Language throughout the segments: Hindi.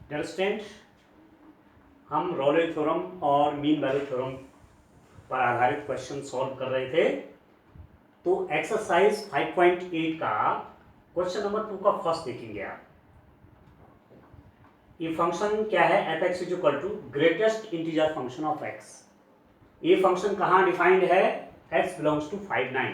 अंडरस्टैंड। हम रोले थ्योरम और मीन वैल्यू थ्योरम पर आधारित क्वेश्चन सॉल्व कर रहे थे। तो एक्सरसाइज 5.8 का क्वेश्चन नंबर 2 का फर्स्ट देखेंगे आप। ये फंक्शन क्या है, F X is equal to greatest integer function of X. ये फंक्शन कहाँ डिफाइंड है, एक्स बिलोंग्स टू 5 9,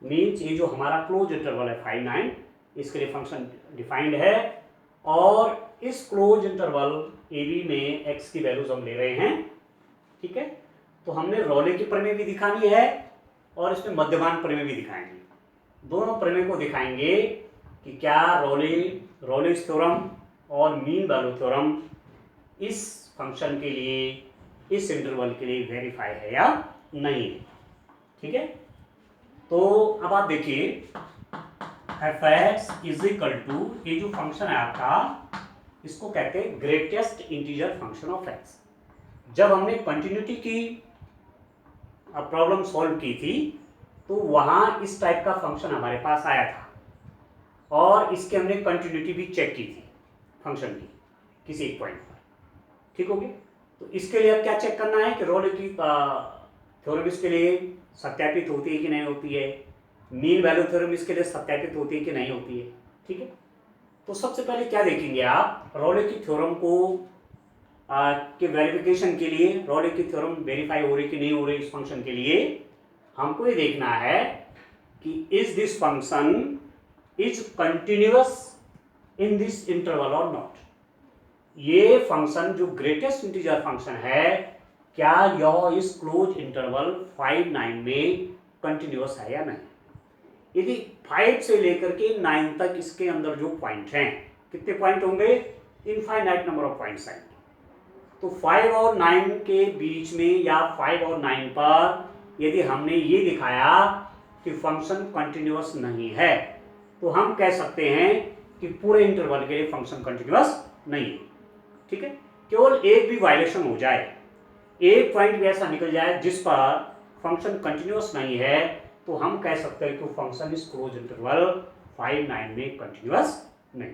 मीन्स ये जो हमारा क्लोज इंटरवल है 5 9, इसके लिए फंक्शन डिफाइंड है। और इस क्लोज इंटरवल ए बी में एक्स की वैल्यूज हम ले रहे हैं, ठीक है। तो हमने रोले की प्रमेय भी दिखानी है और इसमें मध्यमान प्रमेय भी दिखाएंगे। दोनों प्रमेय को दिखाएंगे कि क्या रोलेस थ्योरम और मीन वैल्यू थ्योरम इस फंक्शन के लिए, इस इंटरवल के लिए वेरीफाई है या नहीं, ठीक है। तो अब आप देखिए, F X is equal to, ये जो फंक्शन है आपका, इसको कहते हैं greatest integer function of X. जब हमने कंटिन्यूटी की प्रॉब्लम सॉल्व की थी तो वहां इस टाइप का फंक्शन हमारे पास आया था और इसके हमने कंटिन्यूटी भी चेक की थी फंक्शन की किसी एक पॉइंट पर, ठीक हो गया। तो इसके लिए अब क्या चेक करना है कि रोले की थ्योरम इसके लिए सत्यापित होती है कि नहीं होती है, मीन वैल्यू थ्योरम इसके लिए सत्यापित होती है कि नहीं होती है, ठीक है। तो सबसे पहले क्या देखेंगे आप, रोले की थ्योरम को के वेरिफिकेशन के लिए, रोले की थ्योरम वेरीफाई हो रही कि नहीं हो रही इस फंक्शन के लिए हमको ये देखना है कि is this function is continuous in this interval और नॉट। ये फंक्शन जो ग्रेटेस्ट इंटीजर फंक्शन है, क्या यह इस क्लोज इंटरवल 5 9 में कंटिन्यूअस है या नहीं। यदि 5 से लेकर के 9 तक इसके अंदर जो पॉइंट हैं, कितने पॉइंट होंगे, इनफाइनाइट नंबर ऑफ पॉइंट्स आएंगे। तो 5 और 9 के बीच में या 5 और 9 पर यदि हमने ये दिखाया कि फंक्शन कंटिन्यूअस नहीं है, तो हम कह सकते हैं कि पूरे इंटरवल के लिए फंक्शन कंटिन्यूअस नहीं है, ठीक है। केवल एक भी वायलेशन हो जाए, एक पॉइंट भी ऐसा निकल जाए जिस पर फंक्शन कंटिन्यूअस नहीं है, तो हम कह सकते हैं कि फंक्शन इस क्लोज इंटरवल 5 9 में कंटिन्यूअस नहीं,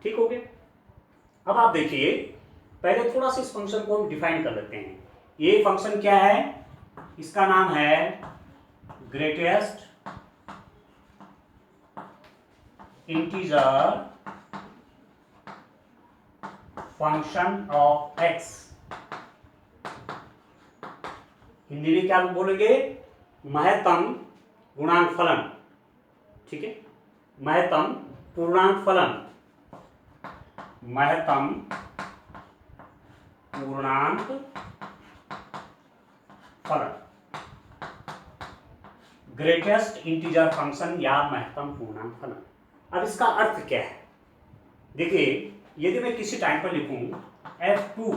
ठीक हो गया। अब आप देखिए, पहले थोड़ा सा इस फंक्शन को हम डिफाइन कर लेते हैं। ये फंक्शन क्या है, इसका नाम है greatest integer function of x. Hindi में क्या बोलेंगे, महत्तम गुणांक फलन, ठीक है। महत्तम पूर्णांक फलन, महत्तम पूर्णांक फलन, ग्रेटेस्ट इंटीजर फंक्शन या महत्तम पूर्णांक फलन। अब इसका अर्थ क्या है, देखिए, यदि मैं किसी टाइम पर लिखूं f2,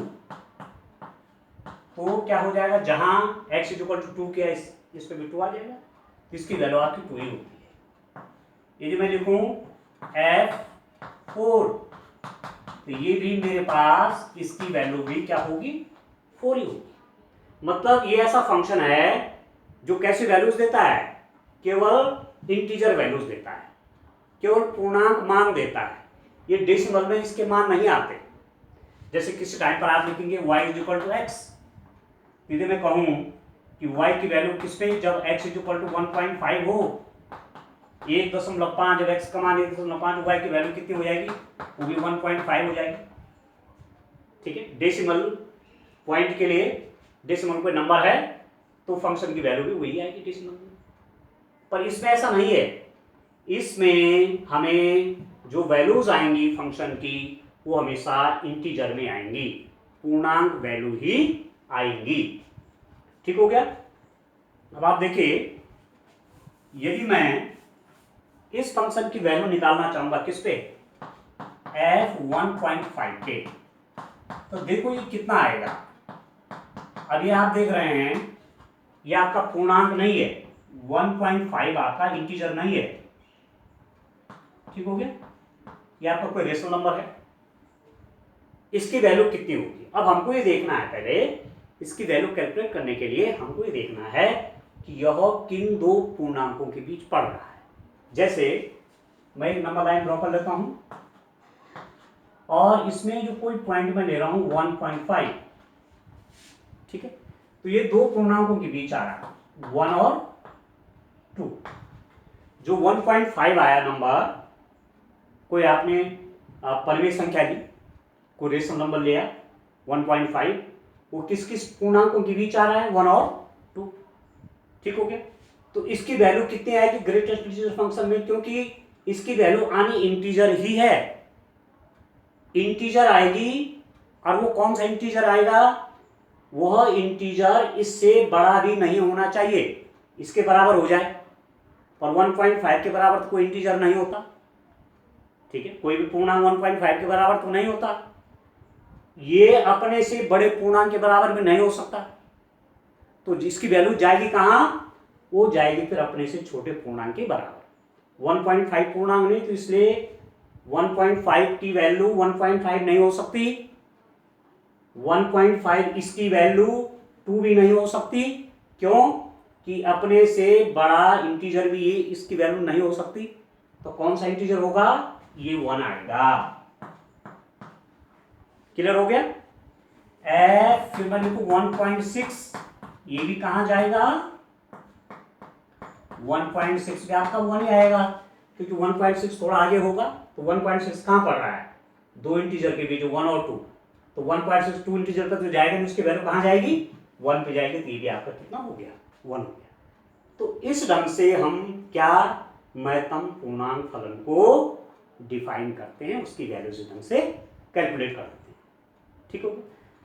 तो क्या हो जाएगा, जहां x इज इक्वल टू 2 किया इस पे भी 2 आ जाएगा, तो इसकी वैल्यू आपकी 2 ही होती है। यदि मैं लिखूं f4, तो ये भी मेरे पास इसकी वैल्यू भी क्या होगी, 4 ही होगी। मतलब ये ऐसा फंक्शन है जो कैसी वैल्यूज देता है, केवल इंटीजर वैल्यूज देता है, केवल पूर्णांक मान देता है। ये डेसिमल में इसके मान नहीं आते। जैसे किसी टाइम पर आप लिखेंगे y is equal to X, यदि मैं कहूं कि y की वैल्यू किस पे, जब x इज इक्वल टू 1.5 हो, 1.5, जब x का मान 1.5, y की वैल्यू कितनी हो जाएगी, वो भी 1.5 हो जाएगी, ठीक है। डेसिमल पॉइंट के लिए, डेसिमल कोई नंबर है तो फंक्शन की वैल्यू भी वही आएगी डेसिमल में। पर इसमें ऐसा नहीं है, इसमें हमें जो वैल्यूज आएंगी फंक्शन की, वो हमेशा इंटीजर में आएंगी, पूर्णांक वैल्यू ही आएंगी, ठीक हो गया। अब आप देखिए, यदि मैं इस फंक्शन की वैल्यू निकालना चाहूंगा किस पे, f1.5 पे, तो देखो ये कितना आएगा। अब ये आप देख रहे हैं, ये आपका पूर्णांक नहीं है, 1.5 आपका इंटीजर नहीं है, ठीक हो गया। ये आपका कोई रेशनल नंबर है, इसकी वैल्यू कितनी होगी। अब हमको ये देखना है, पहले इसकी वैल्यू कैलकुलेट करने के लिए हमको ये देखना है कि यह किन दो पूर्णांकों के बीच पड़ रहा है। जैसे मैं एक नंबर लाइन ड्रॉ कर लेता हूं, और इसमें जो कोई पॉइंट मैं ले रहा हूं 1.5, ठीक है। तो ये दो पूर्णांकों के बीच आ रहा है 1 और 2। जो 1.5 आया नंबर, कोई आपने परिमेय संख्या ली, कोई रेशनल नंबर लिया 1.5, वो किस किस पूर्णांकों के बीच आ रहा है 1 और 2, ठीक हो गया। तो इसकी वैल्यू कितनी आएगी ग्रेटेस्ट इंटीजर फंक्शन में, क्योंकि इसकी वैल्यू आनी इंटीजर ही है, इंटीजर आएगी। और वो कौन सा इंटीजर आएगा, वह इंटीजर इससे बड़ा भी नहीं होना चाहिए, इसके बराबर हो जाए। और 1.5 के बराबर तो कोई इंटीजर नहीं होता, ठीक है। कोई भी पूर्णांक 1.5 के बराबर तो नहीं होता, ये अपने से बड़े पूर्णांक के बराबर भी नहीं हो सकता। तो जिसकी वैल्यू जाएगी कहां, वो जाएगी फिर अपने से छोटे पूर्णांक के बराबर। 1.5 पूर्णांक नहीं, तो इसलिए 1.5 की वैल्यू 1.5 नहीं हो सकती, 1.5 इसकी वैल्यू 2 भी नहीं हो सकती। क्यों कि अपने से बड़ा इंटीजर भी इसकी वैल्यू नहीं हो सकती। तो कौन सा इंटीजर होगा, ये 1 आएगा। क्लियर हो गया। एफ फिर मैं लिखू 1.6, ये भी कहां जाएगा 1.6 भी आपका 1 ही आएगा, क्योंकि 1.6 थोड़ा आगे होगा। तो 1.6 कहां पड़ रहा है, दो इंटीजर के बीच 1 और 2। तो 1.6 2 इंटीजर पर तो जाएगा नहीं, उसकी वैल्यू कहां जाएगी 1 पे जाएगी। तो ये भी आपका कितना हो गया 1 हो गया। तो इस ढंग से हम क्या महत्तम पूर्णांक फलन को डिफाइन करते हैं, उसकी वैल्यू इस ढंग से कैलकुलेट कर देते हैं, ठीक हो।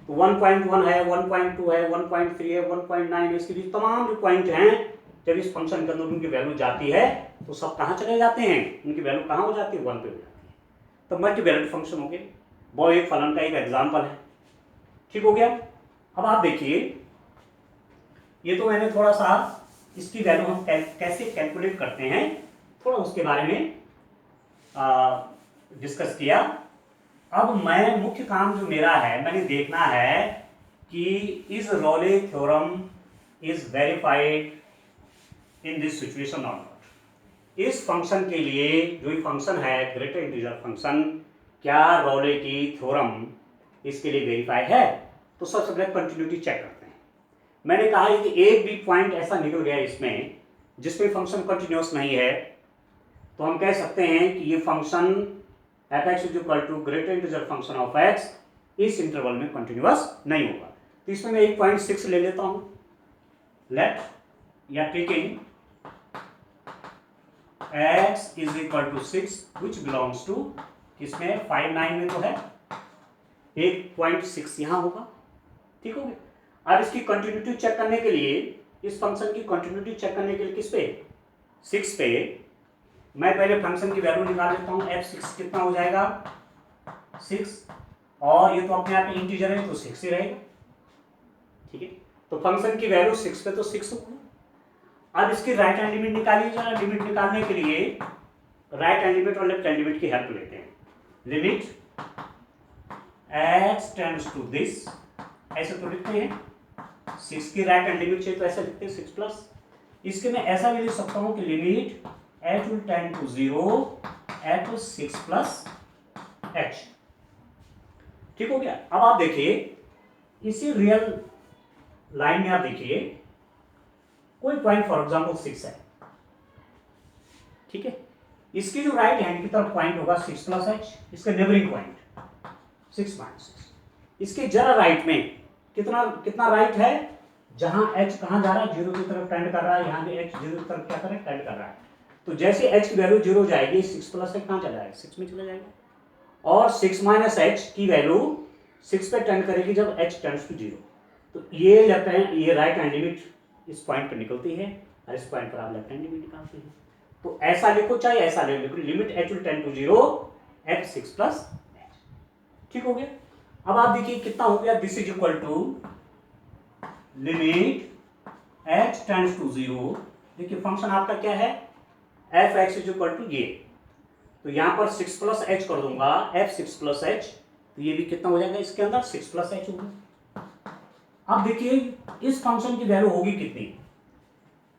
तो 1.1 है, 1.2 है, 1.3 है, 1.9 है, इसके बीच तमाम जो पॉइंट हैं, जब इस फंक्शन के अंदर उनकी वैल्यू जाती है तो सब कहां चले जाते हैं, उनकी वैल्यू कहां हो जाती है 1 पे हो जाती है। तो मल्टीवैल्यूड फंक्शन हो गए, वो एक फलन का एक एग्जाम्पल है, ठीक हो गया। अब आप देखिए, ये तो मैंने थोड़ा सा इसकी वैल्यू हम कैसे कैलकुलेट करते हैं थोड़ा उसके बारे में डिस्कस किया। अब मैं मुख्य काम जो मेरा है, मैंने देखना है कि is role theorem is verified in this situation और नॉट। इस फंक्शन के लिए जो ये फंक्शन है ग्रेटर इंटीजर फंक्शन, क्या रोले की थ्योरम इसके लिए वेरीफाई है। तो सबसे पहले कंटिन्यूटी चेक करते हैं। मैंने कहा है कि एक भी पॉइंट ऐसा निकल गया इसमें जिसमें फंक्शन कंटिन्यूअस नहीं है, तो हम कह सकते हैं कि ये function f(x) = greater integer function of x इस इंटरवल में कंटिन्यूअस नहीं होगा। तो इसमें मैं 1.6 ले लेता हूं, लेट या taking x = 6 which belongs to, इसमें 5 9 में तो है 1.6 यहां होगा, ठीक हो गया। अब इसकी कंटिन्यूटी चेक करने के लिए, इस फंक्शन की कंटिन्यूटी चेक करने के लिए किस पे 6 पे मैं पहले फंक्शन की वैल्यू निकाल लेता हूं। f6 कितना हो जाएगा 6, और ये तो अपने आप में इंटीजर है तो 6 ही रहेगा, ठीक है। तो फंक्शन की वैल्यू 6 पे तो 6 होगी। अब इसकी राइट हैंड लिमिट निकालिए जरा। लिमिट निकालने के लिए राइट हैंड लिमिट और लेफ्ट हैंड लिमिट की हेल्प लेते हैं। Limit x tends to this, ऐसे तो लिखते हैं 6 की राइट हैंड लिमिट चाहिए तो ऐसे लिखते हैं 6 प्लस। इसके मैं ऐसा भी लिख सकता हूं कि limit h will tend to 0 at 6 plus h, ठीक हो गया। अब आप देखिए इसी रियल लाइन में आप देखिए कोई पॉइंट फॉर एग्जांपल 6 है, ठीक है। इसकी जो राइट हैंड की तरफ पॉइंट होगा 6 प्लस h, इसका नेबरिंग पॉइंट 6 माइनस 6। इसके जरा राइट में कितना कितना राइट है, जहां h कहां जा रहा है 0 की तरफ टेंड कर रहा है, यहां भी h 0 की तरफ क्या कर रहा है टेंड कर रहा है। तो जैसे h की वैल्यू 0 जाएगी 6 प्लस h कहां चला जाएगा 6 में चला जाएगा, और 6 माइनस h की वैल्यू 6 पे टेंड करेगी जब h टेंड्स टू 0। तो ये लेफ्ट हैंड, ये राइट हैंड लिमिट इस पॉइंट पर निकलती है और इस पॉइंट पर आप लेफ्ट हैंड लिमिट निकालते हैं। तो ऐसा लिखो चाहे ऐसा लिखो, limit h will tend to 0 at 6 plus h, ठीक हो गया। अब आप देखिए कितना हो गया, this is equal to limit h tends to 0। देखिए फंक्शन आपका क्या है f(x) = ये, तो यहां पर 6 प्लस h कर दूंगा f6 प्लस h, तो ये भी कितना हो जाएगा इसके अंदर 6 प्लस h होगा। अब देखिए इस फंक्शन की वैल्यू होगी कितनी,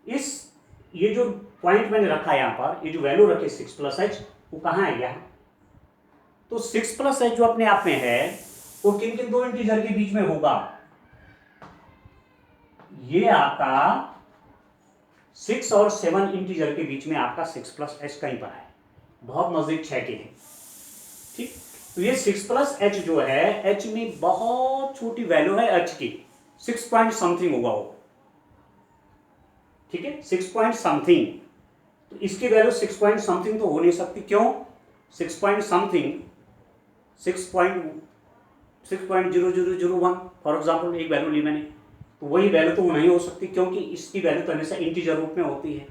इस ये जो पॉइंट मैंने रखा है यहां पर, ये जो वैल्यू रखी 6 प्लस h वो कहां है यहाँ, तो 6 प्लस एच जो अपने आप में है वो किन किन दो इंटीजर के बीच में होगा? ये आपका 6 और 7 इंटीजर के बीच में आपका 6 प्लस एच कहीं पर है, बहुत नजदीक 6 के है। ठीक, तो ये 6 प्लस एच जो है, एच में बहुत छोटी वैल्यू है एच की, 6 पॉइंट समथिंग होगा वो। ठीक है, 6 पॉइंट समथिंग, तो इसकी वैल्यू 6 पॉइंट समथिंग तो हो नहीं सकती। क्यों? 6 पॉइंट समथिंग 6.0001 फॉर एग्जाम्पल एक वैल्यू ली मैंने, तो वही वैल्यू तो नहीं हो सकती, क्योंकि इसकी वैल्यू तो हमेशा इंटीजर रूप में होती है।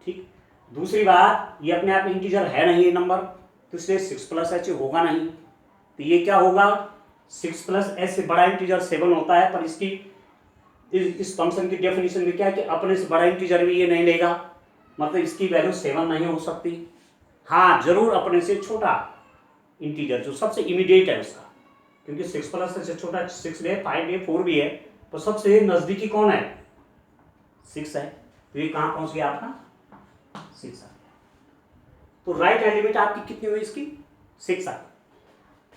ठीक, दूसरी बात, ये अपने आप इंटीजर है नहीं ये नंबर, तो इसलिए 6 प्लस एच होगा नहीं। तो ये क्या होगा? 6 प्लस एच से बड़ा इंटीजर 7 होता है, पर इसकी इस फंक्शन की डेफिनेशन में क्या है कि अपने से बड़ा इंटीजर भी ये नहीं लेगा, मतलब इसकी वैल्यू 7 नहीं हो सकती। हाँ, जरूर अपने से छोटा इंटीजर जो सबसे इमीडिएट है उसका, क्योंकि 6 प्लस से छोटा 6 भी है, 5 भी है, 4 भी है, तो सबसे नजदीकी कौन है? 6 है। तो ये कहां पहुंच गया आपका? 6 आ गया। तो राइट हैंड लिमिट आपकी कितनी हुई इसकी? 6 आ गई।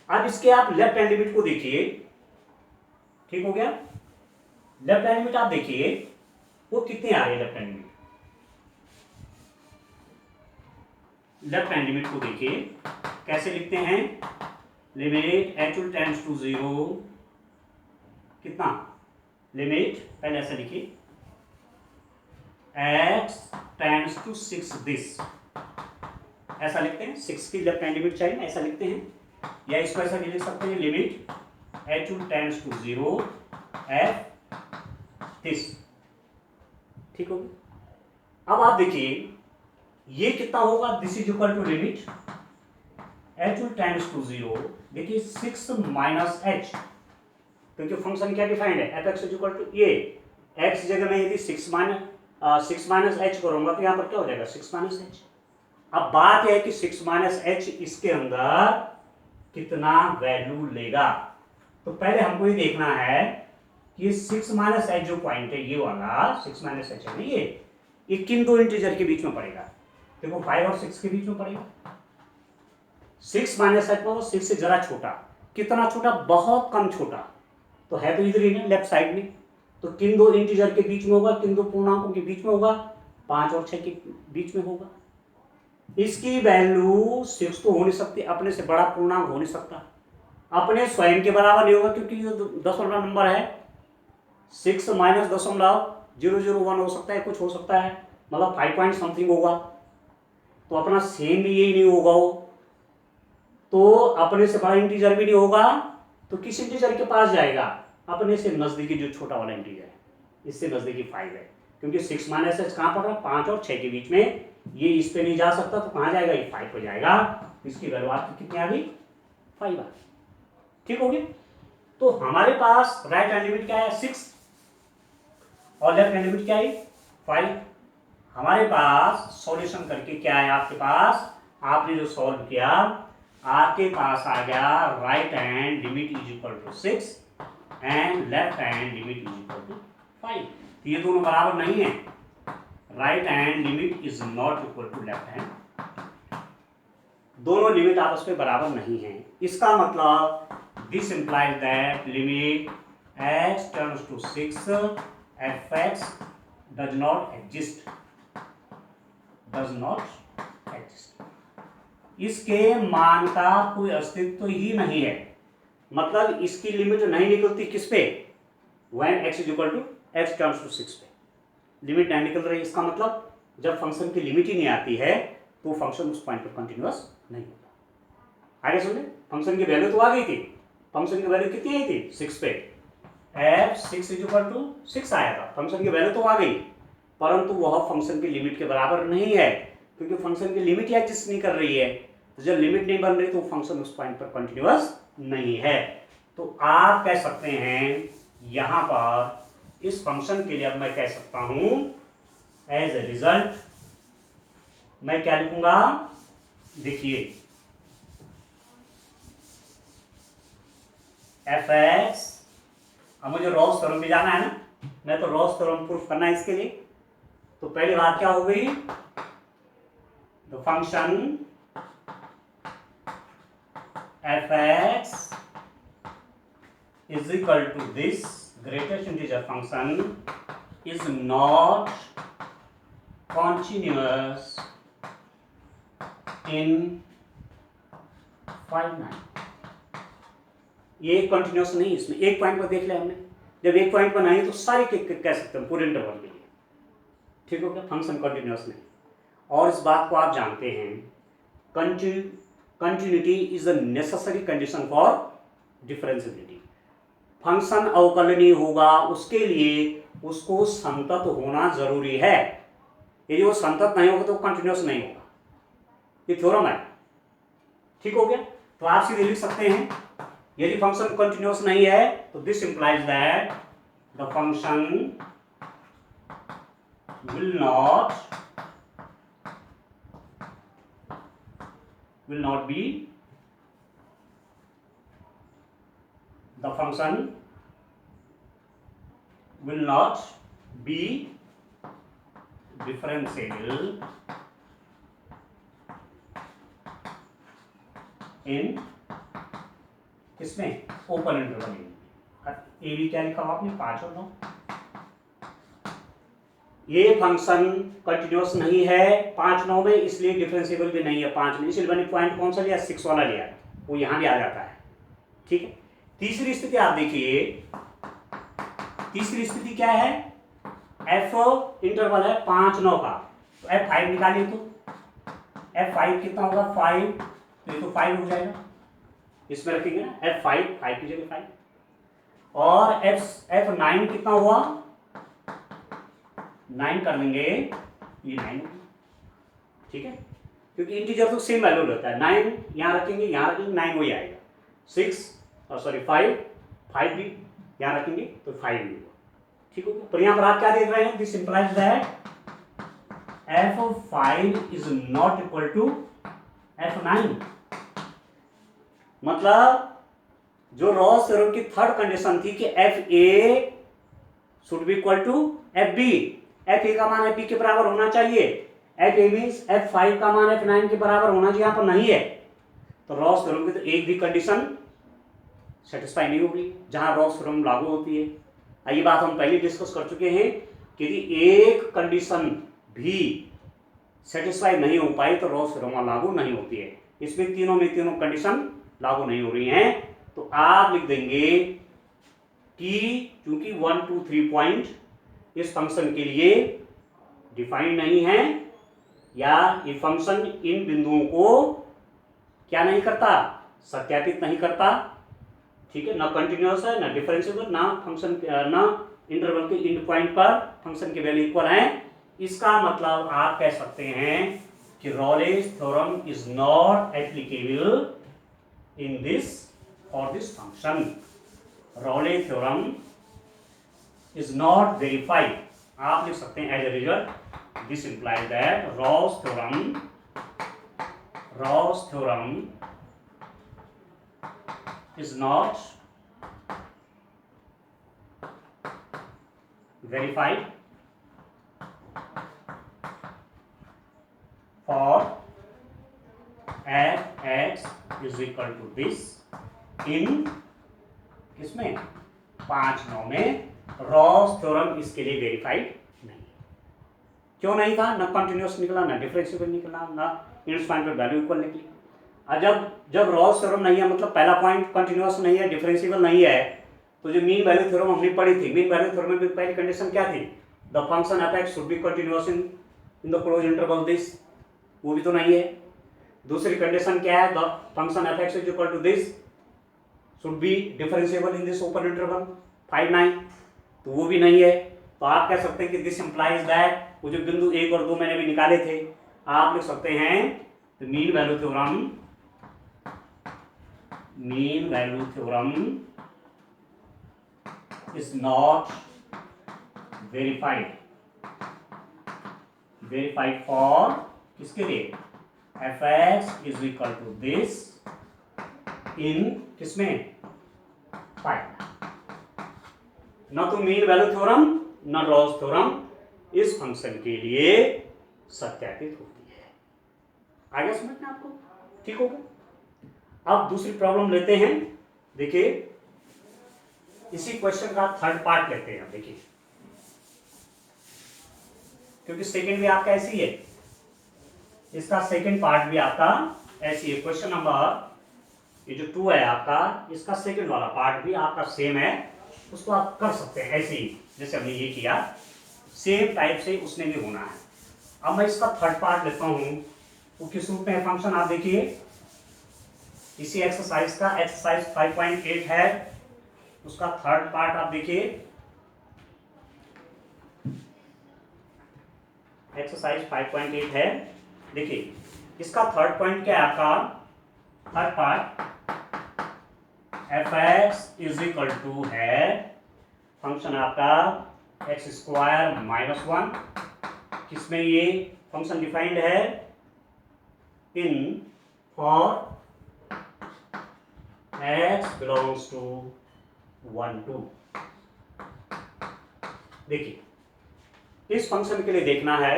अब इसके आप लेफ्ट हैंड लिमिट को देखिए। ठीक हो गया? लेफ्ट हैंड लिमिट आप देखिए वो कितनी आ रही है। Left hand limit, left hand limit को देखिए कैसे लिखते हैं। लिमिट एच टेंड्स टू 0, कितना? लिमिट पहले ऐसा लिखिए, x टेंड्स टू 6 दिस, ऐसा लिखते हैं। 6 की लेफ्ट हैंड लिमिट चाहिए, ऐसा लिखते हैं, या इसको ऐसा भी लिख सकते हैं, limit H tends to 0 F this. ठीक होगी? अब आप देखिए ये कितना होगा? This is equal to limit H tends to 0, देखिए 6 माइनस एच, क्योंकि फंक्शन क्या डिफाइंड है? F X is equal to, ये एक्स जगह में यदि 6 माइनस एच करूंगा तो यहां पर क्या हो जाएगा? 6 माइनस एच। अब बात यह है कि 6 माइनस एच इसके अंदर कितना वैल्यू लेगा। तो पहले हमको ये देखना है कि ये 6 माइनस एच जो पॉइंट है, ये वाला 6 माइनस एच है ना, ये किन दो इंटीजर के बीच में पड़ेगा? देखो 5 और 6 के बीच में पड़ेगा। 6 माइनस एच मतलब 6 से जरा छोटा, कितना छोटा? बहुत कम छोटा, तो है तो इधर ही ना, लेफ्ट साइड में। तो किन दो इंटीजर के बीच में होगा? किन दो पूर्णांकों के बीच में होगा? 5 और 6 के बीच में होगा। इसकी वैल्यू 6 तो हो नहीं सकती, अपने से बड़ा पूर्णांक हो नहीं सकता, अपने स्वयं के बराबर नहीं होगा, क्योंकि ये दशमलव नंबर है। 6 माइनस 0.001 हो सकता है, कुछ हो सकता है, मतलब 5 पॉइंट समथिंग होगा, तो अपना सेम भी यही नहीं होगा वो, तो अपने से बड़ा इंटीजर भी नहीं होगा, तो किस इंटीजर के पास जाएगा? अपने से नजदीकी जो छोटा वाला इंटीजर है, इससे नजदीकी 5 है, क्योंकि 6 माइनस एच कहां पड़ रहा है? 5 और 6 के बीच में, ये इस पे नहीं जा सकता, तो कहां जाएगा? ये 5 पे जाएगा। इसकी वैल्यू आपकी कितनी आ गई? 5 आ गई। ठीक होगी? तो हमारे पास राइट हैंड लिमिट क्या है? 6, और लेफ्ट हैंड लिमिट क्या है? 5। हमारे पास सॉल्यूशन करके क्या है आपके पास? आपने जो सॉल्व किया, आपके पास आ गया right hand limit is equal to 6 and left hand limit is equal to 5। तो ये दोनों बराबर नहीं है। Right hand limit is not equal to left hand, दोनों लिमिट आपस में बराबर नहीं है। इसका मतलब this implies that limit x turns to 6 fx does not exist, does not exist. इसके मान का कोई अस्तित्व ही नहीं है, मतलब इसकी लिमिट नहीं निकलती किस पे? when x is equal to x turns to 6 पे लिमिट नहीं निकल रही। इसका मतलब जब फंक्शन की लिमिट ही नहीं आती है तो फंक्शन उस पॉइंट पर कंटिन्यूअस नहीं होता। आगे सुनिए, फंक्शन की वैल्यू तो आ गई थी, फंक्शन की वैल्यू कितनी आई थी? 6 पे, f 6 इज इक्वल टू 6 आया था, फंक्शन की वैल्यू तो आ गई, परंतु वह फंक्शन की लिमिट के बराबर नहीं है, क्योंकि फंक्शन की लिमिट ही एग्जिस्ट नहीं कर रही है। तो जब लिमिट नहीं बन रही तो फंक्शन उस पॉइंट पर कंटिन्यूअस नहीं है। तो आप कह सकते हैं यहां पर इस फंक्शन के लिए, अब मैं कह सकता हूं एज ए रिजल्ट मैं क्या लिखूंगा? देखिए एफ एक्स, अब मुझे रॉस थ्योरम भी जाना है ना, मैं तो रॉस थ्योरम प्रूफ करना है इसके लिए। तो पहली बात क्या हो गई? The function F X is equal to this greatest integer function is not continuous in 5, 9। ये कंटिन्यूस नहीं, इसमें एक पॉइंट पर देख लिया हमने। जब एक पॉइंट पर नहीं तो सारी कह सकते हैं पूरे इंटरवल के लिए, ठीक हो गया, फंक्शन कंटिन्यूस नहीं। और इस बात को आप जानते हैं, continuity is a necessary condition for differentiability. Function अवकलनीय होगा उसके लिए उसको संतत होना जरूरी है। यदि वो संतत नहीं होगा तो कंटिन्यूस नहीं होगा। ये थ्योरम है, ठीक हो गया। तो आप सीधे लिख सकते हैं, यदि फंक्शन कंटिन्यूस नहीं है तो this implies that the function will not be, the function will not be differentiable in इसमें ओपन इंटरवल। ए भी क्या लिखा हुआ आपने 5 और 9। ये फंक्शन कंटिन्यूस नहीं है 5, 9 में, इसलिए डिफरेंशिएबल भी नहीं है 5 में। इसलिए मैंने पॉइंट कौन सा लिया, 6 वाला लिया, वो यहां भी आ जाता है, ठीक है। तीसरी स्थिति आप देखिए, तीसरी स्थिति क्या है, एफ इंटरवल है 5, 9 का, तो F5 निकालिए। तो F5 कितना होगा 5, तो ये तो 5 हो जाएगा, इसमें रखेंगे ना F5, 5 की जगह 5। और F9 कितना हुआ 9 कर देंगे, ये 9, ठीक है, क्योंकि इंटीजर तो सेम वैल्यू रहता है। 9 यहाँ रखेंगे, यहाँ रखेंगे, 9 वही आएगा। 5 भी यहाँ रखेंगे तो 5 भी होगा, ठीक होगा। तो यहाँ पर आप क्या देख रहे हैं, this implies that F5 is not equal to F9। मतलब जो रॉस थ्योरम की थर्ड कंडीशन थी कि FA should be equal to FB, FA का मान FB के बराबर होना चाहिए, FA मींस F5 का मान F9 के बराबर होना चाहिए, यहाँ पर नहीं है। तो रॉस थ्योरम की तो एक भी कंडीशन सेटिस्फाई नहीं होगी जहां रॉस थ्योरम लागू होती है। ये बात हम पहले डिस्कस कर चुके हैं कि यदि एक कंडीशन भी सेटिस्फाई नहीं हो पाई तो रॉस थ्योरम लागू नहीं होती है। इसमें तीनों कंडीशन लागू नहीं हो रही हैं, तो आप लिख देंगे कि चूंकि 1, 2, 3 पॉइंट इस फंक्शन के लिए डिफाइंड नहीं है, या ये फंक्शन इन बिंदुओं को क्या नहीं करता, सत्यापित नहीं करता, ठीक है, ना कंटिन्यूअस है, ना डिफरेंशिएबल, ना फंक्शन ना इंटरवल के इंड पॉइंट पर फंक्शन के वैल्यू इक्वल है। इसका मतलब आप कह सकते हैं कि Rolle's theorem is not applicable in this और this function. Rolle theorem is not verified, आप लिख सकते हैं as a result this implies that Rolle's theorem is not verified for Fx is equal to this in किसमें 5, 9 में रॉस थ्योरम इसके लिए वेरीफाइड नहीं। क्यों नहीं था, ना कंटिन्यूअस निकला, ना डिफरेंशिएबल निकला, ना इंस्पाइन पर वैल्यू इक्वल निकली। जब रॉस थ्योरम नहीं है, मतलब पहला पॉइंट कंटिन्यूअस नहीं है, डिफरेंशिएबल नहीं है, तो जो मीन वैल्यू थ्योरम हमने पढ़ी थी, मीन वैल्यू थ्योरम में पहली कंडीशन क्या थी, the function F X should be continuous in the closed interval this, वो भी तो नहीं है। दूसरी कंडीशन क्या है, the function F X is equal to this should be differentiable in this open interval 5, 9, तो वो भी नहीं है। तो आप कह सकते हैं कि दिस इंप्लाइज दैट वो जो बिंदु 1 और 2 मैंने भी निकाले थे, आप लिख सकते हैं mean value theorem is not verified for किसके लिए, fx is equal to this in किसमें 5। न तो मीन वैल्यू थ्योरम न रॉस थ्योरम इस फंक्शन के लिए सत्यापित होती है। आगे समझना आपको, ठीक होगा। अब दूसरी प्रॉब्लम लेते हैं। देखिए इसी क्वेश्चन का थर्ड पार्ट लेते हैं। देखिए क्योंकि सेकंड भी आपका ऐसी है, इसका सेकंड पार्ट भी आपका ऐसी है। क्वेश्चन नंबर ये जो 2 है आपका, इसका सेकंड वाला पार्ट भी आपका सेम है, उसको आप कर सकते हैं ऐसे ही जैसे हमने ये किया, सेम टाइप से उसने भी होना है। अब मैं इसका थर्ड पार्ट लेता हूं, वो किस रूप में है फंक्शन आप देखिए, इसी एक्सरसाइज का एक्सरसाइज 5.8 है, उसका थर्ड पार्ट आप देखिए, एक्सरसाइज 5.8 है। देखिए इसका थर्ड पॉइंट क्या है आपका, third part F X is equal to है फंक्शन आपका एक्स स्क्वायर माइनस 1, किसमें ये फंक्शन डिफाइंड है, in for x belongs to 1 2। देखिए इस फंक्शन के लिए देखना है,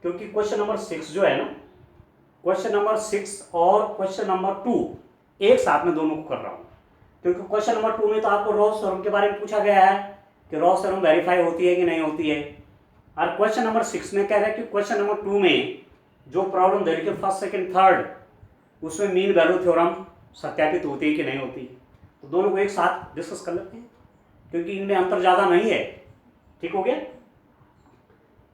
क्योंकि क्वेश्चन नंबर 6 जो है ना, क्वेश्चन नंबर 6 और क्वेश्चन नंबर 2 एक साथ में दोनों को कर रहा हूं, क्योंकि क्वेश्चन नंबर 2 में तो आपको रॉस थ्योरम के बारे में पूछा गया है कि रॉस थ्योरम वेरीफाई होती है कि नहीं होती है, और क्वेश्चन नंबर 6 में कह रहा है कि क्वेश्चन नंबर 2 में जो प्रॉब्लम दे रही है फर्स्ट सेकंड थर्ड, उसमें मीन वैल्यू थ्योरम सत्यापित होती है कि नहीं होती। तो दोनों को एक साथ डिस्कस कर लेते हैं, क्योंकि इनमें अंतर ज़्यादा नहीं है। ठीक हो गया।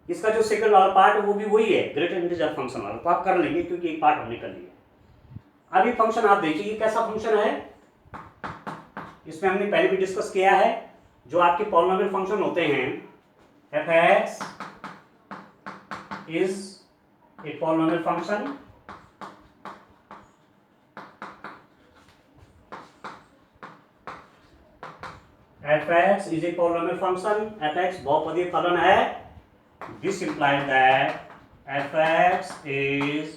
इसका जो सेकंड वाला पार्ट है वो भी वही है, ग्रेटर इंटीजर फंक्शन वाला, तो आप कर लेंगे क्योंकि एक पार्ट हमने कर लिया। अभी फंक्शन आप देखिए ये कैसा फंक्शन है, इसमें हमने पहले भी डिस्कस किया है, जो आपके पॉलिनोमियल फंक्शन होते हैं, F X is a polynomial function, F X is a polynomial function, F X बहुपदीय फलन है, this implies that F X is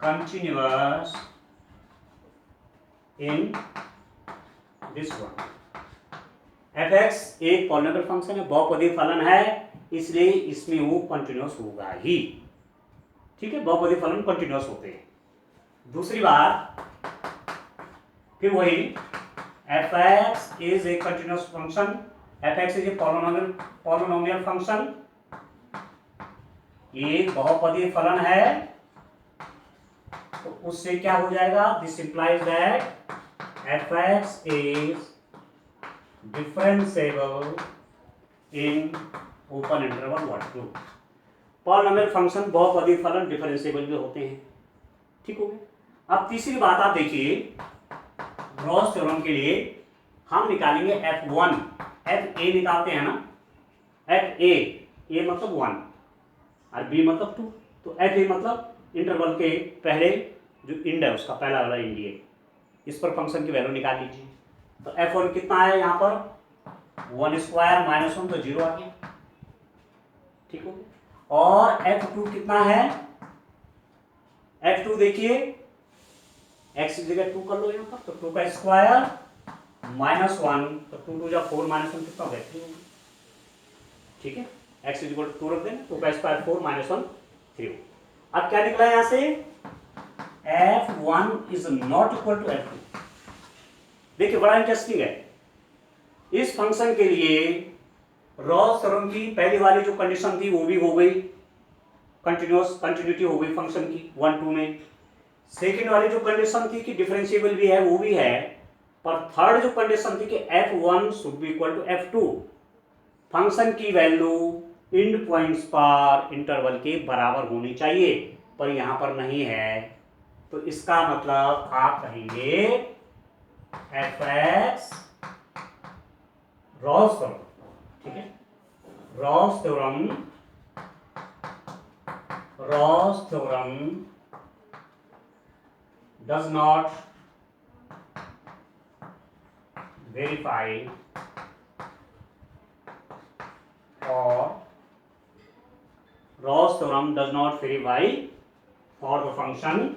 continuous in this one. F X एक पॉलिनोमियल फंक्शन है, बहुपदीय फलन है, इसलिए इसमें वो कंटिन्यूअस होगा ही। ठीक है, बहुपदीय फलन कंटिन्यूअस होते हैं। दूसरी बात फिर वही, F X is a continuous function, F X is a polynomial function, ये बहुपदीय फलन है, तो उससे क्या हो जाएगा, this implies that F X is differentiable in open interval 1 2। Polynomial function बहुपदीय फलन डिफरेंशिएबल भी होते हैं। ठीक हो गया। अब तीसरी बात आप देखिए, रॉस थ्योरम के लिए हम निकालेंगे F1, एफ ए निकालते हैं ना, एफ ए मतलब 1 और बी मतलब 2, तो एफ ए मतलब इंटरवल के पहले जो इंड है उसका पहला वाला इंड है, इस पर फंक्शन की वैल्यू निकाल लीजिए। तो F1 कितना है यहाँ पर, 1 स्क्वायर माइनस 1, तो 0 आ गया। ठीक हो गया। और F2 कितना है, F2 देखिए x की जगह 2 कर लो यहाँ पर, तो 2 का स्क्वायर माइनस 1, तो 2 2 जा 4 माइनस 1 कितना हो गया 3। ठीक है, x इज इक्वल टू 2 रख देना, 2 का स्क्वायर 4 माइनस 1 3। अब क्या निकला यहाँ से, F1 is not equal to F2। देखिए बड़ा इंटरेस्टिंग है, इस फंक्शन के लिए रॉस थ्योरम की पहली वाली जो कंडीशन थी वो भी हो गई, कंटिन्यूटी हो गई फंक्शन की 1 2 में। सेकेंड वाली जो कंडीशन थी कि डिफरेंशिएबल भी है वो भी है, पर थर्ड जो कंडीशन थी कि F1 should be equal to F2, function की वैल्यू इंड पॉइंट्स पर इंटरवल के बराबर होनी चाहिए, पर यहां पर नहीं है। तो इसका मतलब आप कहेंगे fx रॉस थ्योरम, ठीक है, Ross theorem does not verify or Ross theorem does not verify for the function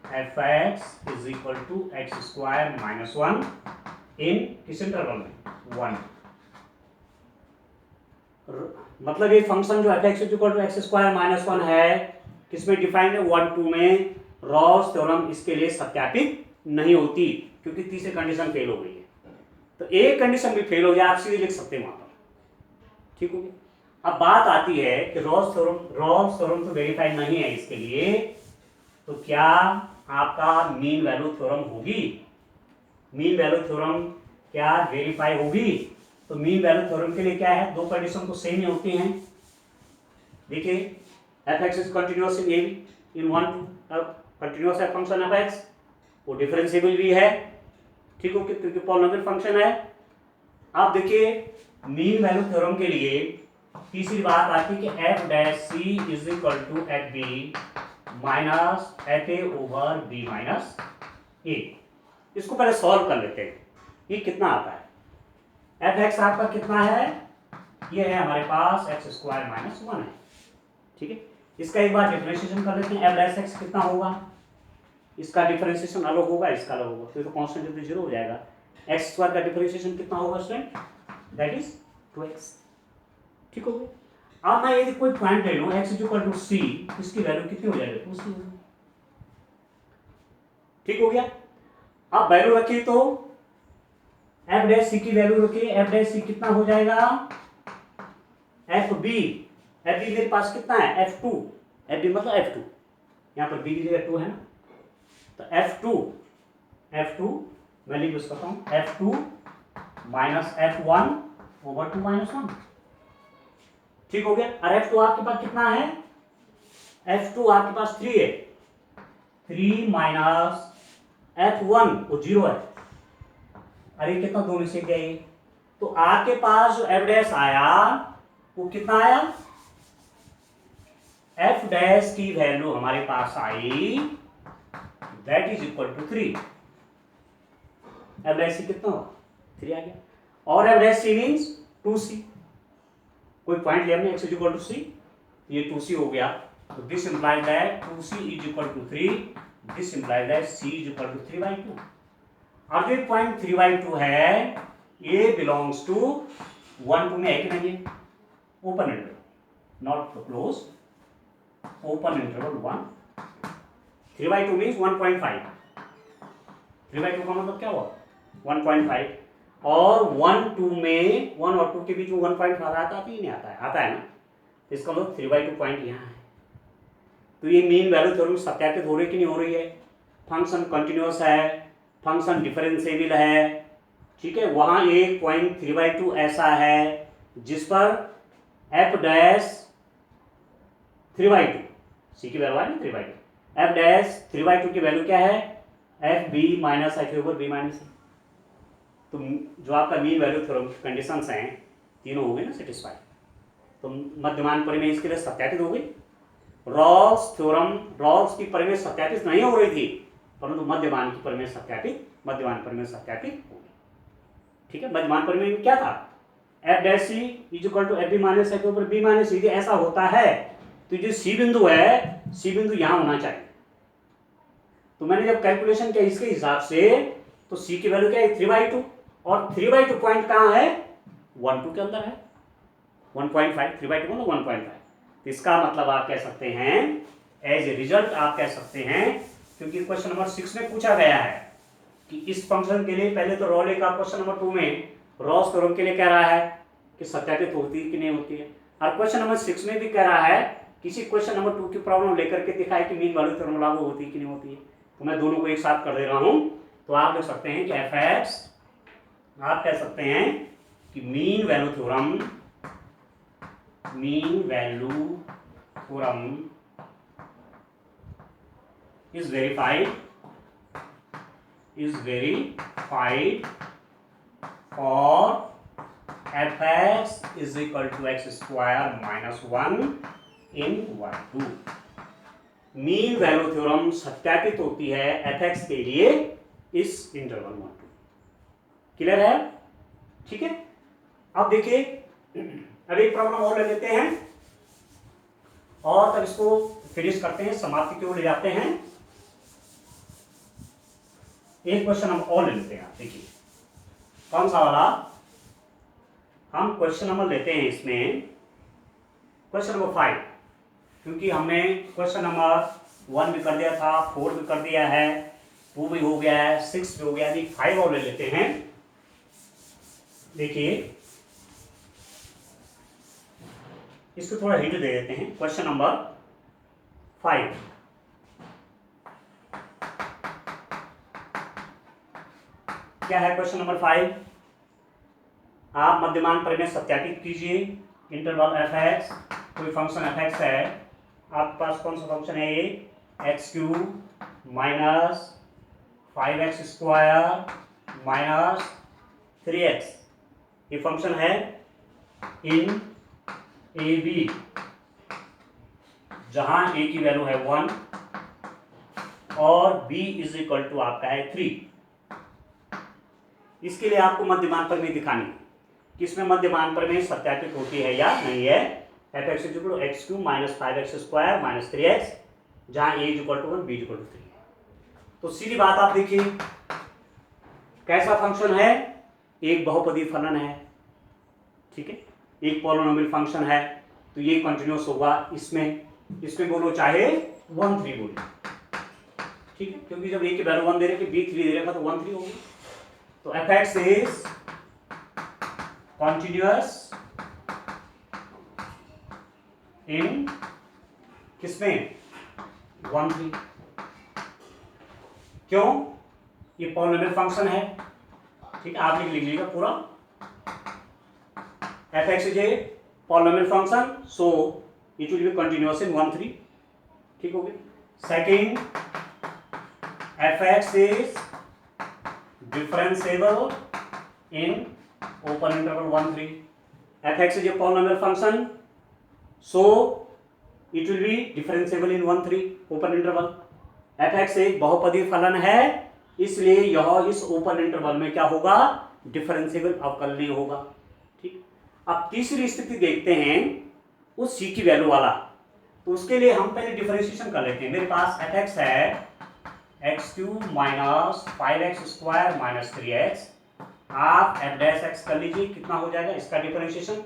f(x) is equal to x square minus 1 in किस इंटरवल में 1। मतलब ये फंक्शन जो f(x) is equal to x square minus 1 है, किसमें डिफाइंड है, 1 2 में। रॉल्स थ्योरम इसके लिए सत्यापित नहीं होती क्योंकि तीसरी कंडीशन फेल हो गई है। तो एक कंडीशन भी फेल हो जाए आप सीधे लिख सकते हैं वहां पर, ठीक हो गया। अब बात आती है कि रॉल्स थ्योरम तो वेरीफाइड नहीं है इसके लिए, तो क्या आपका मीन वैल्यू थ्योरम होगी, मीन वैल्यू थ्योरम क्या वेरीफाई होगी। तो मीन वैल्यू थ्योरम के लिए क्या है, दो कंडीशन तो सेम ही होती हैं। देखिए F X is continuous in A in 1 2, continuous है फंक्शन एफ एक्स, वो डिफरेंशिएबल भी है, ठीक हो, क्योंकि पॉलिनोमियल फंक्शन है। अब देखिए मीन वैल्यू थ्योरम के लिए तीसरी बात आती है कि F dash C is equal to F B minus F A over B minus A. इसको पहले सॉल्व कर लेते हैं, ये कितना आता है। एफ एक्स आपका कितना है, ये है हमारे पास एक्स स्क्वायर माइनस 1 है, ठीक है। इसका एक बार डिफरेंशिएशन कर लेते हैं, एफ डैश एक्स कितना होगा, इसका डिफरेंशिएशन अलग होगा, इसका अलग होगा, तो कांस्टेंट तो जीरो हो जाएगा। एक्स स्क्वायर का डिफरेंशिएशन कितना होगा स्टूडेंट, दैट इज 2x, ठीक हो गया। अब मैं यदि कोई पॉइंट ले लूं x इक्वल टू c, इसकी वैल्यू कितनी हो जाएगी, 2c, ठीक हो गया। अब वैल्यू रखिए तो एफ डैश सी की वैल्यू रखिए, एफ डैश सी कितना हो जाएगा, एफ बी मेरे पास कितना है, f2, एफ बी मतलब f2, यहाँ पर b की जगह 2 है ना, तो f2 मैं लिख सकता हूँ f2 minus f1 over 2 minus 1, ठीक हो गया। और f2 आपके पास कितना है, f2 आपके पास 3 है, 3 माइनस f1 वो 0 है, अरे कितना दो में से क्या है, तो आपके पास जो एफ डैश आया वो कितना आया, एफ डैश की वैल्यू हमारे पास आई that is equal to 3, F dash C कितना हुआ 3 आ गया, और F dash C means 2c, कोई पॉइंट लिया हमने x is equal to c, ये 2c हो गया, तो this implies that 2c is equal to 3, this implies that c is equal to 3/2। और जो पॉइंट 3/2 है ये बिलोंग्स टू 1 2 में है कि नहीं है, open interval, not close, open interval 1, 3/2 means 1.5, 3/2 का मतलब क्या हुआ 1.5, और 1 2 में 1 और 2 के बीच में 1.5 आता ही नहीं, आता है ना, इसका मतलब 3/2 पॉइंट यहाँ है। तो ये मीन वैल्यू थ्योरम सत्यापित हो रही कि नहीं हो रही है, फंक्शन कंटिन्यूअस है, फंक्शन डिफरेंशिएबल है, ठीक है। वहां एक पॉइंट 3/2 ऐसा है जिस पर एफ डैश 3/2 सी की वैल्यू है ना 3/2, एफ डैश 3/2 की वैल्यू क्या है, F B minus F over B minus A. तो जो आपका मीन वैल्यू थ्योरम की कंडीशंस हैं तीनों हो गए ना सेटिस्फाई, तो मध्यमान परिमेय इसके लिए सत्यापित हो गई। रॉल्स थ्योरम, रॉल्स की परिमेय सत्यापित नहीं हो रही थी, परंतु मध्यमान की परिमेय सत्यापित, मध्यमान परिमेय सत्यापित हो गई, ठीक है। मध्यमान परिमेय में क्या था, F dash C is equal to F B minus F over B minus, यदि ऐसा होता है तो जो सी बिंदु है, सी बिंदु यहां होना चाहिए। तो मैंने जब कैलकुलेशन किया इसके हिसाब से, तो सी की वैल्यू क्या है 3/2, और 3/2 पॉइंट कहां है, 1 2 के अंदर है, 1.5, 3/2 मतलब 1.5। तो इसका मतलब आप कह सकते हैं, एज ए रिजल्ट आप कह सकते हैं, क्योंकि क्वेश्चन नंबर 6 में पूछा गया है कि इस फंक्शन के लिए, पहले तो रॉले का क्वेश्चन नंबर 2 में रॉल्स थ्योरम के लिए कह रहा है कि सत्यापित होती है कि नहीं होती है, और क्वेश्चन नंबर 6 में भी कह रहा है किसी क्वेश्चन नंबर 2 की प्रॉब्लम लेकर के दिखाए कि मीन वैल्यू थ्योरम लागू होती है कि नहीं होती है। तो मैं दोनों को एक साथ कर दे रहा हूं, तो आप लिख सकते हैं कि एफ एक्स, आप कह सकते हैं कि mean value theorem is verified for fx is equal to x square minus 1 in 1 2। Mean value theorem सत्यापित होती है fx के लिए इस इंटरवल 1 2। क्लियर है, ठीक है। अब देखिए अब एक प्रॉब्लम और ले लेते हैं और तब इसको फिनिश करते हैं, समाप्ति की ओर ले जाते हैं। एक क्वेश्चन हम और ले लेते हैं, देखिए कौन सा वाला, हम क्वेश्चन नंबर लेते हैं इसमें, क्वेश्चन नंबर 5। क्योंकि हमने क्वेश्चन नंबर 1 भी कर दिया था, 4 भी कर दिया है, 2 भी हो गया है, 6 भी हो गया है, 5 और ले लेते हैं। देखिए इसको थोड़ा हिंट दे देते हैं। क्वेश्चन नंबर 5, क्या है क्वेश्चन नंबर 5? आप मध्यमान प्रमेय सत्यापित कीजिए। इंटरवल एफ एक्स, कोई फंक्शन एफ एक्स है, आपके पास कौन सा फंक्शन है ये? X cube minus 5x square minus 3x, ये फंक्शन है इन ए बी, जहां a की वैल्यू है 1 और b इज इक्वल टू आपका है 3। इसके लिए आपको मध्यमान प्रमेय दिखानी है कि इसमें मध्यमान प्रमेय सत्यापित होती है या नहीं है। F X is equal to X cube minus 5x square minus 3x, जहां a is equal to 1, b is equal to 3। तो सीधी बात आप देखिए, कैसा फंक्शन है? एक बहुपदी फलन है, ठीक है, एक पॉलिनोमियल फंक्शन है, तो ये कंटिन्यूअस होगा। इसमें बोलो चाहे 1 3 बोलो, ठीक है, क्योंकि जब a की वैल्यू 1 दे रहे, b 3 दे रखा तो 1 3 होगी। तो एफ एक्स इज कॉन्टिन्यूअस इन किसमें? 1 3। क्यों? ये पॉलिनोमियल फंक्शन है, ठीक है, आप लिख लीजिएगा पूरा। F X is a polynomial function, so it will be continuous in 1 3, ठीक हो गया। Second, F X is differentiable in open interval 1 3। F X is a polynomial function, so it will be differentiable in 1 3 open interval. F X एक बहुपदी फलन है, इसलिए यह इस ओपन इंटरवल में क्या होगा? डिफरेंशिएबल अवकलनीय होगा, ठीक। अब तीसरी स्थिति देखते हैं उस c की वैल्यू वाला, तो उसके लिए हम पहले डिफरेंशिएशन कर लेते हैं। मेरे पास एफ एक्स है x cube minus 5x square minus 3x, आप एफ डैश एक्स कर लीजिए, कितना हो जाएगा इसका डिफरेंशिएशन?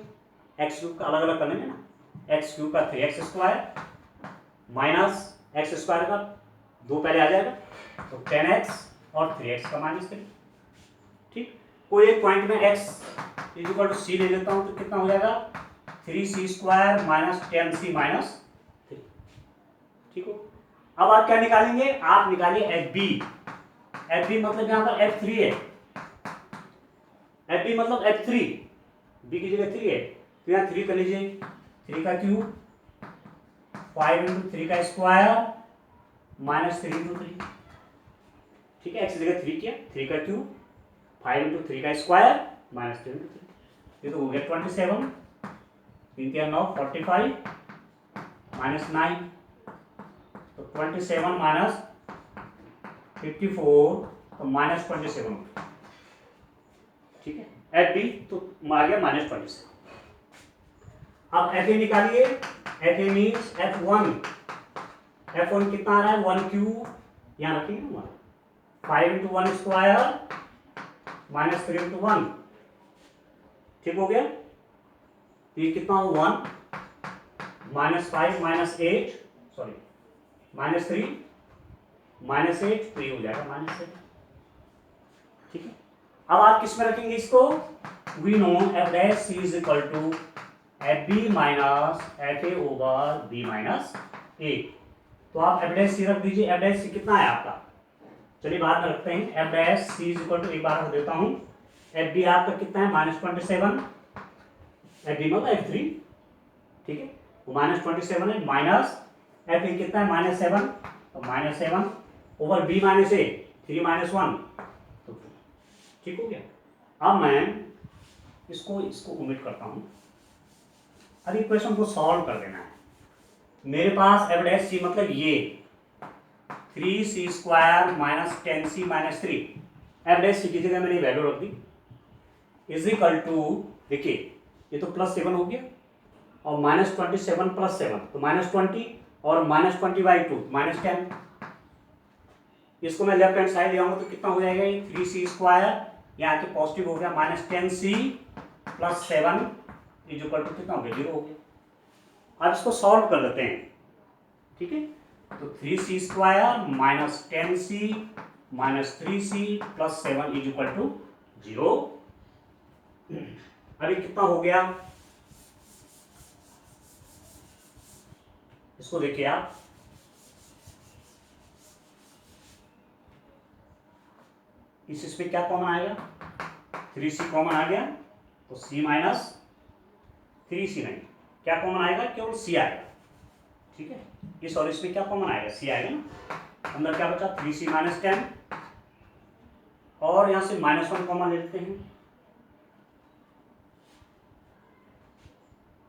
एक्स क्यूब का अलग अलग कर लेंगे ना, एक्स क्यूब का 3x square minus x square का 2 पहले आ जाएगा, तो 10x और 3x का माइनस 3, ठीक। कोई एक पॉइंट में x is equal to c ले लेता हूं, तो कितना हो जाएगा? 3c square minus 10c minus 3, ठीक हो। अब आप क्या निकालेंगे? आप निकालिए एफ बी। एफ बी मतलब यहां पर f3 है, एफ बी मतलब f3, b की जगह 3 है, तो यहां 3 कर लीजिए, 3 का क्यूब 5 इंटू 3 का स्क्वायर माइनस 3 इंटू 3, ठीक है, x की जगह 3 किया, 3 का क्यूब 5 इंटू 3 का स्क्वायर माइनस 3 इंटू 3, ये तो हो गया 27, 3 3 9 45 माइनस 9, तो 27 माइनस 54 तो माइनस 27, ठीक है। एफ बी तो आ गया माइनस 27। अब एफ ए निकालिए, F A means F1, F1 कितना आ रहा है? 1 क्यूब, यहाँ रखेंगे ना 5 इंटू 1 स्क्वायर माइनस 3 इंटू 1, ठीक हो गया। ये कितना हो? 1 minus 5 minus 8, sorry minus 3 minus 8, तो ये हो जाएगा माइनस 7, ठीक है। अब आप किस में रखेंगे इसको? We know F dash C is equal to F B minus F A over B minus A, तो आप एफ डैश सी रख दीजिए। एफ डैश सी कितना है आपका? चलिए बाद में रखते हैं। F dash C is equal to, एक बार रख देता हूं, एफ बी आपका कितना है? माइनस 27, एफ बी मतलब F3, ठीक है, वो माइनस 27 है, माइनस एफ ए कितना है? माइनस 7, तो माइनस 7 ओवर बी माइनस ए, 3 माइनस 1, तो 2, ठीक हो गया। अब मैं इसको ओमिट करता हूं। अब इक्वेशन को सॉल्व कर देना है। मेरे पास एफ डैश सी मतलब ये 3c square minus 10c minus 3, F dash C की जगह मैंने वैल्यू रख दी, इज इक्वल टू, देखिए ये तो प्लस 7 हो गया और माइनस 27 प्लस 7 तो माइनस 20 और माइनस 20/2 माइनस 10, इसको मैं लेफ्ट हैंड साइड ले आऊंगा तो कितना हो जाएगा? 3c स्क्वायर, यहाँ के पॉजिटिव हो गया, minus 10c plus 7 is equal to कितना हो गया? 0 हो गया। अब इसको सॉल्व कर लेते हैं। ठीक है। तो 3c square minus 10c minus 3c plus 7 is equal to 0। अभी कितना हो गया, इसको देखिए आप, इसमें क्या कॉमन आएगा, 3c कॉमन आ गया, तो c माइनस 3c नहीं, क्या कॉमन आएगा, केवल c आएगा, ठीक है। इस और इसमें क्या कॉमन आएगा, c आएगा ना। अंदर क्या बचा, 3c माइनस 10, और यहां से -1 कॉमन ले लेते हैं।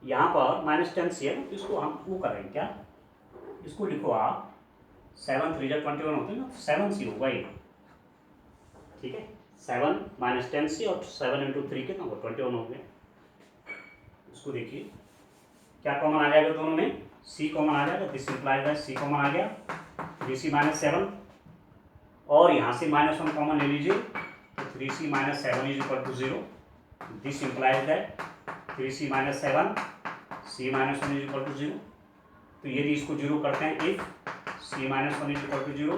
यहां पर -10c है, इसको हम वो कर रहे हैं क्या, इसको लिखो आप 7 3 21 होते हैं ना, 7c होगा ये, ठीक है। 7 माइनस 10c और 7 इंटू 3 कितना होगा, 21 हो गया। इसको देखिए क्या कॉमन आ जाएगा दोनों में, c कॉमन आ जाएगा, this implies that c common आ गया, 3c माइनस 7, और यहाँ से -1 कॉमन ले लीजिए, तो 3c minus 7 is equal to 0, this implies that 3c minus 7 c minus 1 is equal to 0। तो यदि इसको 0 करते हैं, if c minus 1 is equal to 0,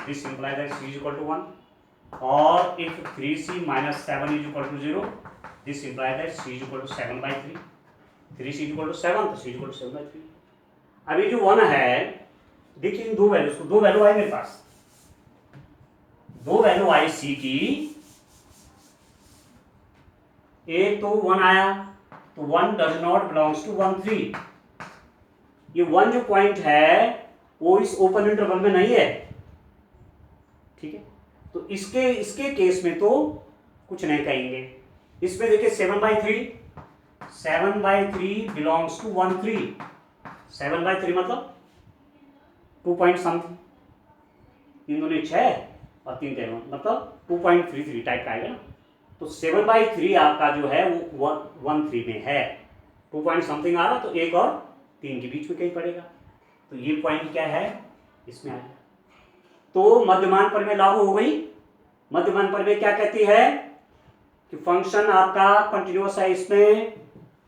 this implies that c is equal to 1, और if 3c minus 7 is equal to 0, this implies that c is equal to 7/3, 3c is equal to 7, तो c इज इक्वल टू 7/3। अभी जो 1 है, देखिए इन दो वैल्यूज को, दो वैल्यू आए मेरे पास, दो वैल्यू आई c की, एक तो 1 आया, तो 1 डज नॉट बिलोंग्स टू 1 3, ये 1 जो पॉइंट है वो इस ओपन इंटरवल में नहीं है, ठीक है। तो इसके केस में तो कुछ नहीं कहेंगे। इसमें देखिए 7/3 बिलोंग्स टू 1 3, 7/3 मतलब 2 पॉइंट समथिंग, 3 दूनी 6 और 3 13 मतलब 2.33 टाइप का आएगा ना। तो 7/3 आपका जो है वो 1 3 में है, 2 पॉइंट समथिंग आ रहा, तो 1 और 3 के बीच में कहीं पड़ेगा, तो ये पॉइंट क्या है, इसमें आएगा। तो मध्यमान प्रमेय लागू हो गई। मध्यमान प्रमेय क्या कहती है कि फंक्शन आपका कंटिन्यूअस है, इसमें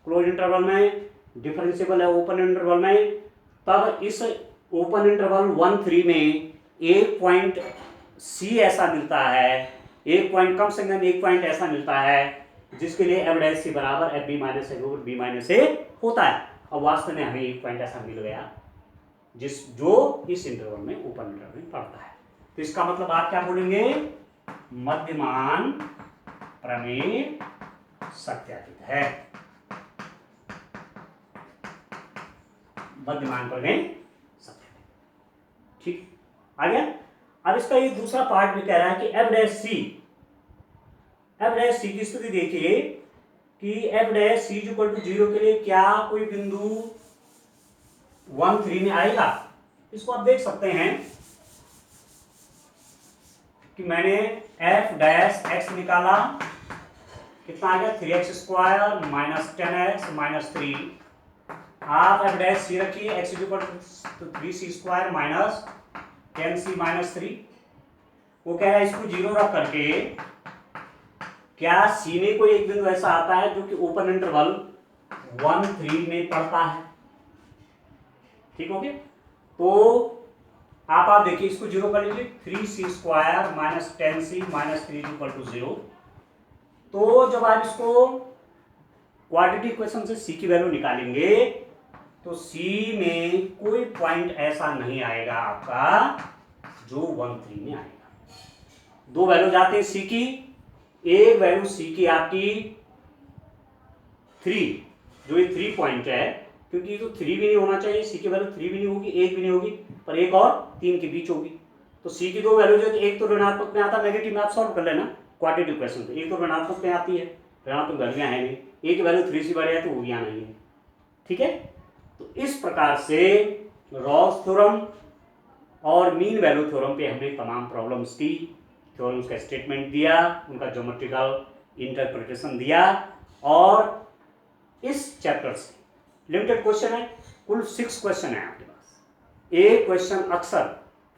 क्लोज इंटरवल में, डिफरेंशिएबल है ओपन इंटरवल में, तब इस ओपन इंटरवल 1 3 में एक पॉइंट c ऐसा मिलता है, एक पॉइंट कम से कम एक पॉइंट ऐसा मिलता है जिसके लिए f डैश c बराबर f b minus a b minus a होता है। और वास्तव में हमें एक पॉइंट ऐसा मिल गया जो इस इंटरवल में ओपन इंटरवल में पड़ता है। तो इसका मतलब आप क्या बोलेंगे, मध्यमान प्रमेय सत्यापित है, मध्यमान प्रमेय सत्यापित, ठीक आ गया। अब इसका ये दूसरा पार्ट भी कह रहा है कि f डैश c की स्थिति देखिए कि f dash c equal to 0 के लिए क्या कोई बिंदु 1 3 में आएगा। इसको आप देख सकते हैं कि मैंने f डैश x निकाला, कितना आ गया, 3x square minus 10x minus 3, आप f डैश c रखिए, x equal to 3c square minus 10c minus 3। वो कह रहा है इसको 0 रख करके क्या c में कोई एक बिंदु ऐसा आता है जो कि ओपन इंटरवल 1 3 में पड़ता है, ठीक हो गया। तो आप देखिए इसको 0 कर लीजिए, 3c square minus 10c minus 3 equal to 0। तो जब आप इसको क्वाड्रेटिक इक्वेशन से c की वैल्यू निकालेंगे तो c में कोई पॉइंट ऐसा नहीं आएगा आपका जो 1 3 में आएगा। दो वैल्यू जाते हैं c की, एक वैल्यू c की आपकी 3, जो ये 3 पॉइंट है, क्योंकि तो 3 भी नहीं होना चाहिए, c की वैल्यू 3 भी नहीं होगी, 1 भी नहीं होगी, पर 1 और 3 के बीच होगी। तो c की दो वैल्यू जो एक तो ऋणात्मक में आता, नेगेटिव में आप सॉल्व कर लेना क्वाड्रेटिक इक्वेशन पे, एक तो ऋणात्मक में आती है, ऋणात्मक वैल्यूयां है नहीं, एक की वैल्यू 3 से बड़ी है तो वो यहाँ नहीं है, ठीक है। तो इस प्रकार से रॉल्स थ्योरम और मीन वैल्यू थ्योरम पे हमने तमाम प्रॉब्लम्स की, थ्योरम्स का स्टेटमेंट दिया, उनका ज्योमेट्रिकल इंटरप्रिटेशन दिया, और इस चैप्टर से लिमिटेड क्वेश्चन है, कुल 6 क्वेश्चन है आपके पास। एक क्वेश्चन अक्सर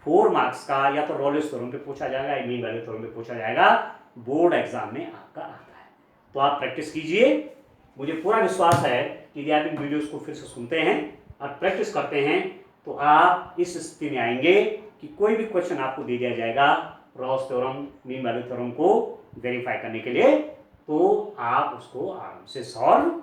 4 मार्क्स का या तो रॉल्स थ्योरम पे पूछा जाएगा या मीन वैल्यू थ्योरम पे पूछा जाएगा, बोर्ड एग्जाम में आपका आता है। तो आप प्रैक्टिस कीजिए, मुझे पूरा विश्वास है कि यदि आप इन वीडियोस को फिर से सुनते हैं और प्रैक्टिस करते हैं तो आप इस स्थिति में आएंगे कि कोई भी क्वेश्चन आपको दे दिया जाएगा Ross theorem, mean value theorem को वेरीफाई करने के लिए, तो आप उसको आराम से सॉल्व